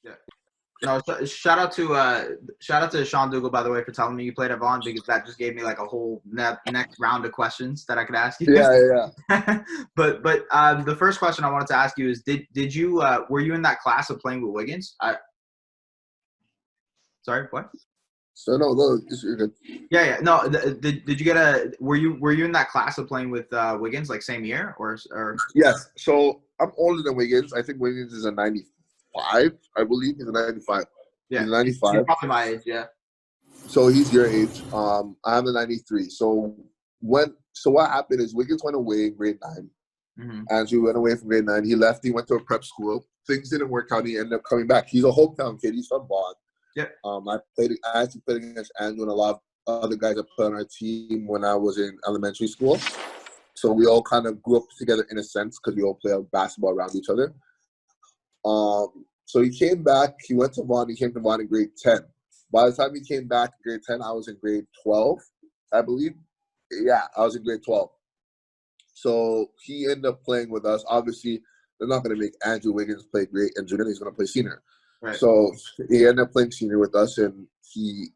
Yeah. No, shout out to Sean Dougal, by the way, for telling me you played at Vaughn, because that just gave me like a whole next round of questions that I could ask you. Yeah. But the first question I wanted to ask you is, did you were you in that class of playing with Wiggins? Sorry, what? So no, you're good. Yeah. No, did you get were you in that class of playing with Wiggins, like same year or? Yes. So I'm older than Wiggins. I think Wiggins is a 95. I believe he's a 95. Yeah, he's 95. He's probably my age. Yeah. So he's your age. I'm the 93. So what happened is Wiggins went away in grade 9. Mm-hmm. Andrew went away from grade 9. He left. He went to a prep school. Things didn't work out. He ended up coming back. He's a hometown kid. He's from Vaughn. Yep. I actually played against Andrew and a lot of other guys that played on our team when I was in elementary school. So we all kind of grew up together in a sense because we all play basketball around each other. So he came back. He went to Vaughn. He came to Vaughn in grade 10. By the time he came back in grade 10, I was in grade 12, I believe. Yeah, I was in grade 12. So he ended up playing with us. Obviously, they're not going to make Andrew Wiggins play great and junior. He's going to play senior. Right. So he ended up playing senior with us, and he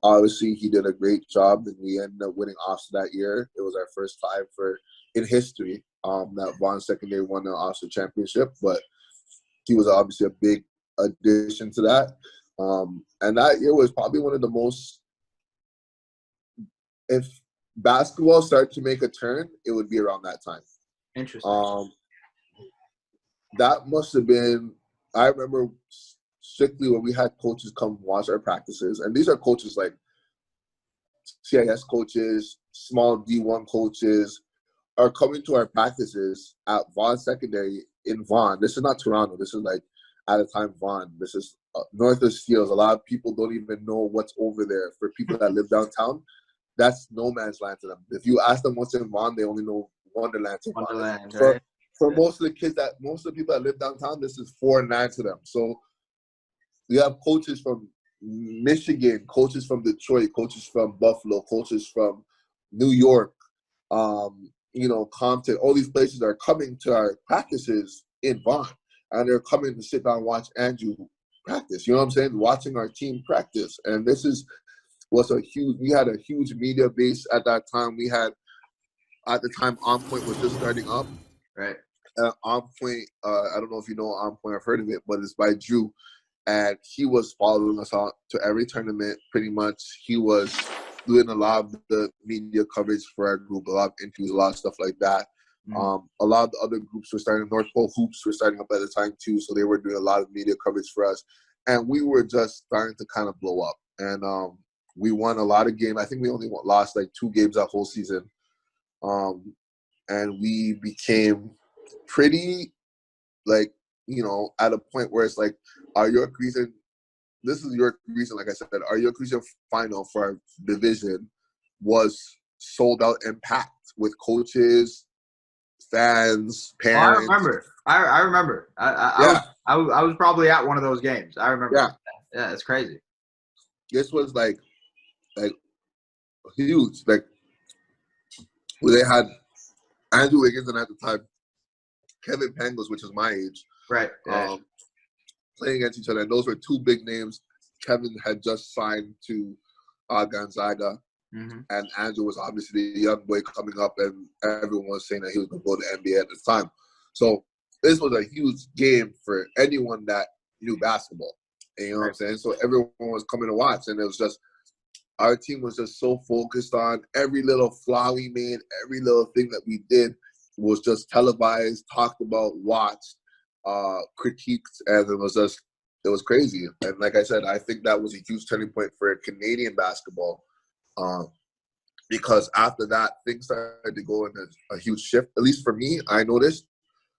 did a great job, and we ended up winning Ofsted that year. It was our first time in history that Vaughn Secondary won the Ofsted championship, but he was obviously a big addition to that. And that year was probably one of the most, if basketball started to make a turn, it would be around that time. Interesting. That must have been, I remember strictly when we had coaches come watch our practices, and these are coaches like CIS coaches, small D1 coaches, are coming to our practices at Vaughn Secondary in Vaughn. This is not Toronto. This is like, at the time, Vaughn. This is north of Steeles. A lot of people don't even know what's over there. For people that live downtown, that's no man's land to them. If you ask them what's in Vaughn, they only know Wonderland to Vaun. Wonderland, right? For most of the people that live downtown, this is foreign land to them. So we have coaches from Michigan, coaches from Detroit, coaches from Buffalo, coaches from New York, Compton. All these places are coming to our practices in Vaughn, and they're coming to sit down and watch Andrew practice. You know what I'm saying? Watching our team practice. And we had a huge media base at that time. We had, at the time, On Point was just starting up. Right. On Point, I don't know if you know On Point, I've heard of it, but it's by Drew. And he was following us out to every tournament, pretty much. He was doing a lot of the media coverage for our group, a lot of interviews, a lot of stuff like that. Mm-hmm. A lot of the other groups were starting. North Pole Hoops were starting up at the time too, so they were doing a lot of media coverage for us. And we were just starting to kind of blow up. And we won a lot of games. I think we only lost like 2 games that whole season. And we became pretty, like, at a point where it's like, our York Region, this is York Region, like I said, our York Region final for our division was sold out and packed with coaches, fans, parents. I remember. I was probably at one of those games. I remember. Yeah, it's crazy. This was like huge. Like, where they had Andrew Wiggins and at the time Kevin Pangos, which is my age. Right. Playing against each other. And those were 2 big names. Kevin had just signed to Gonzaga. Mm-hmm. And Andrew was obviously the young boy coming up, and everyone was saying that he was going to go to the NBA at the time. So this was a huge game for anyone that knew basketball. And you know what I'm saying? So everyone was coming to watch, and it was just, our team was just so focused on every little flaw we made, every little thing that we did was just televised, talked about, watched, critiqued, and it was crazy. And like I said, I think that was a huge turning point for Canadian basketball, because after that, things started to go in a huge shift. At least for me, I noticed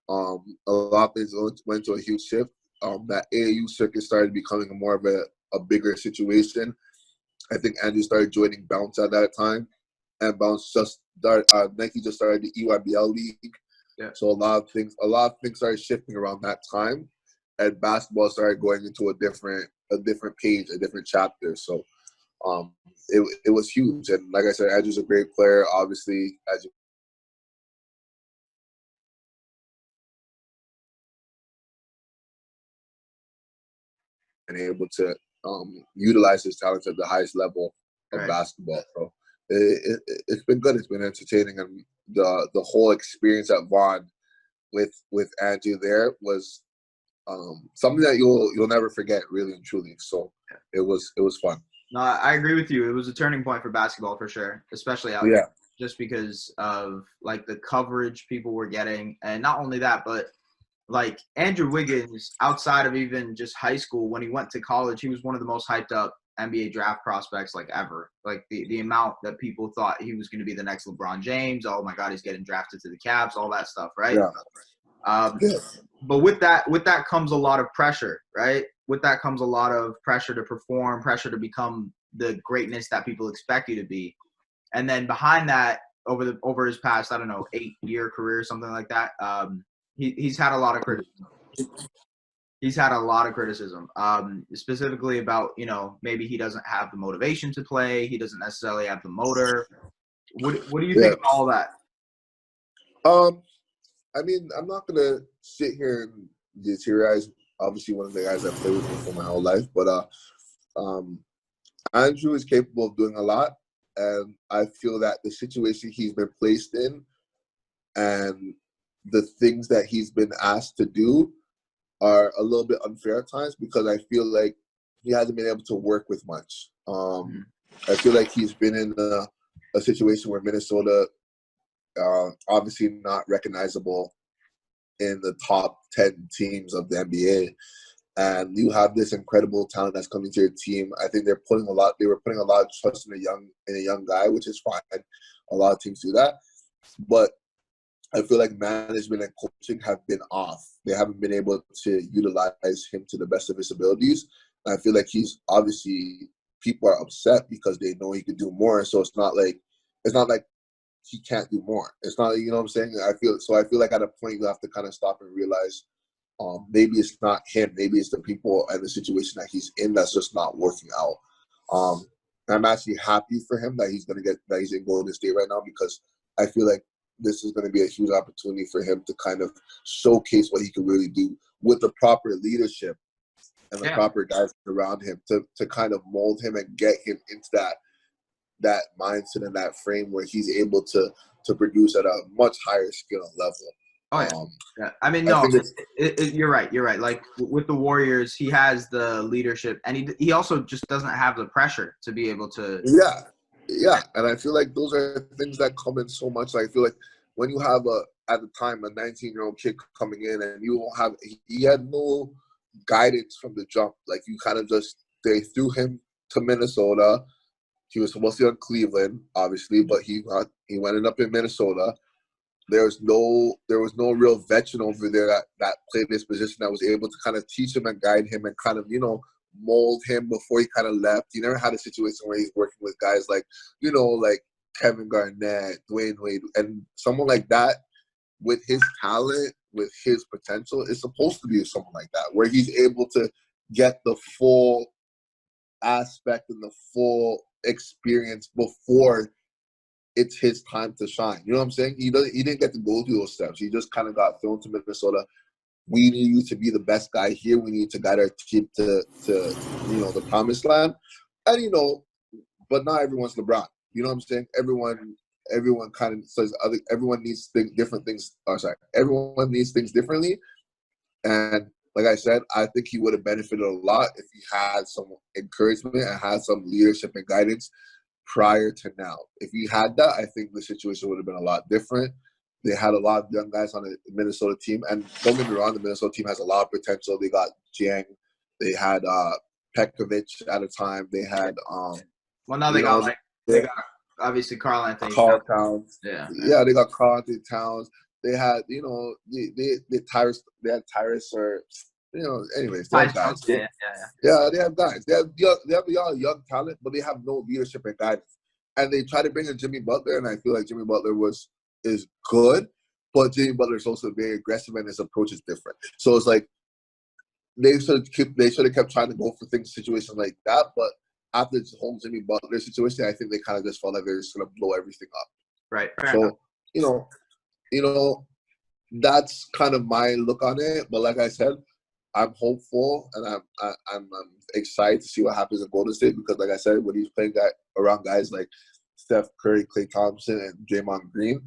a lot of things went to a huge shift. That AAU circuit started becoming more of a bigger situation. I think Andrew started joining Bounce at that time, and Bounce just started. Nike just started the EYBL league. Yeah. So a lot of things started shifting around that time, and basketball started going into a different page, a different chapter. So, it was huge. And like I said, Andrew's a great player. Obviously, as you. been able to utilize his talents at the highest level of basketball. So it's been good. It's been entertaining, and the whole experience at Vaughn with Andrew there was something that you'll never forget, really and truly. So it was fun. No, I agree with you. It was a turning point for basketball for sure, especially out here, just because of like the coverage people were getting, and not only that, but like Andrew Wiggins, outside of even just high school, when he went to college, he was one of the most hyped up NBA draft prospects like ever. Like the amount that people thought he was going to be the next LeBron James. Oh my God, he's getting drafted to the Cavs, all that stuff, right? But with that comes a lot of pressure, right? With that comes a lot of pressure to perform, pressure to become the greatness that people expect you to be. And then behind that, over his past, 8-year career, something like that, he's had a lot of criticism. He's had a lot of criticism, specifically about, maybe he doesn't have the motivation to play. He doesn't necessarily have the motor. What do you think of all that? I mean, I'm not going to sit here and deteriorize, obviously, one of the guys that played with me for my whole life. But Andrew is capable of doing a lot. And I feel that the situation he's been placed in and the things that he's been asked to do are a little bit unfair at times, because I feel like he hasn't been able to work with much. I feel like he's been in a situation where Minnesota – obviously not recognizable in the top 10 teams of the NBA, and you have this incredible talent that's coming to your team. I think they were putting a lot of trust in a young guy, which is fine. A lot of teams do that, but I feel like management and coaching have been off. They haven't been able to utilize him to the best of his abilities. And I feel like people are upset because they know he could do more. So it's not like he can't do more. It's not, you know what I'm saying? I feel like at a point you have to kind of stop and realize maybe it's not him. Maybe it's the people and the situation that he's in that's just not working out. I'm actually happy for him that he's in Golden State right now, because I feel like this is going to be a huge opportunity for him to kind of showcase what he can really do with the proper leadership and the proper guys around him to kind of mold him and get him into that mindset and that frame where he's able to produce at a much higher skill and level. Oh yeah. I mean, no, you're right. You're right. Like with the Warriors, he has the leadership, and he also just doesn't have the pressure to be able to. Yeah, and I feel like those are things that come in so much. I feel like when you have at the time a 19-year-old kid coming in, and he had no guidance from the jump. Like you kind of they threw him to Minnesota. He was supposed to be on Cleveland, obviously, but he ended up in Minnesota. There was no real veteran over there that played this position that was able to kind of teach him and guide him and kind of, mold him before he kind of left. He never had a situation where he's working with guys like, like Kevin Garnett, Dwayne Wade, and someone like that with his talent, with his potential, is supposed to be someone like that, where he's able to get the full aspect and the full experience before it's his time to shine. You know what I'm saying? He didn't get to go through those steps. He just kind of got thrown to Minnesota. We need you to be the best guy here. We need to guide our team to the promised land. And but not everyone's LeBron. You know what I'm saying? Everyone kind of says everyone needs different things. Everyone needs things differently. And like I said, I think he would have benefited a lot if he had some encouragement and had some leadership and guidance prior to now. If he had that, I think the situation would have been a lot different. They had a lot of young guys on the Minnesota team. And don't get me wrong, the Minnesota team has a lot of potential. They got Jiang. They had Pekovic at a time. They had they got obviously Karl Anthony Towns. Yeah, they got Karl Anthony Towns. They had, they had Tyrus or, anyways, they have guys. Yeah, they have guys. They have young talent, but they have no leadership and guidance. And they try to bring in Jimmy Butler, and I feel like Jimmy Butler is good, but Jimmy Butler is also very aggressive, and his approach is different. So it's like they should have kept trying to go for situations like that. But after this whole Jimmy Butler situation, I think they kind of just felt like they're just going to blow everything up. Right. So that's kind of my look on it. But like I said, I'm hopeful, and I'm excited to see what happens in Golden State because, like I said, when he's playing around guys like Steph Curry, Klay Thompson, and Draymond Green,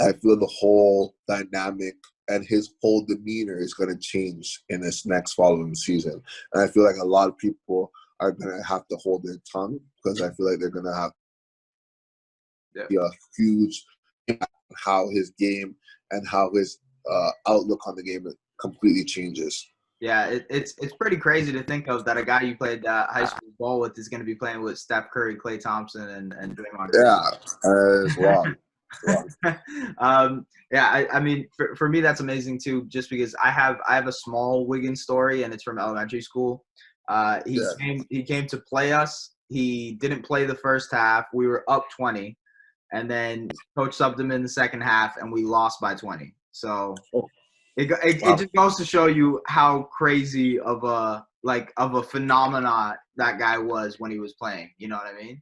I feel the whole dynamic and his whole demeanor is going to change in this next following season. And I feel like a lot of people are going to have to hold their tongue because I feel like they're going to have a huge impact on how his game and how his outlook on the game completely changes. Yeah, it's pretty crazy to think of that a guy you played high school ball with is going to be playing with Steph Curry, Klay Thompson, and Draymond Green. Yeah, it's wild. I mean, for me, that's amazing too, just because I have a small Wiggins story, and it's from elementary school. He came to play us. He didn't play the first half. We were up 20, and then coach subbed him in the second half, and we lost by 20. So it just goes to show you how crazy of a phenomenon that guy was when he was playing. You know what I mean?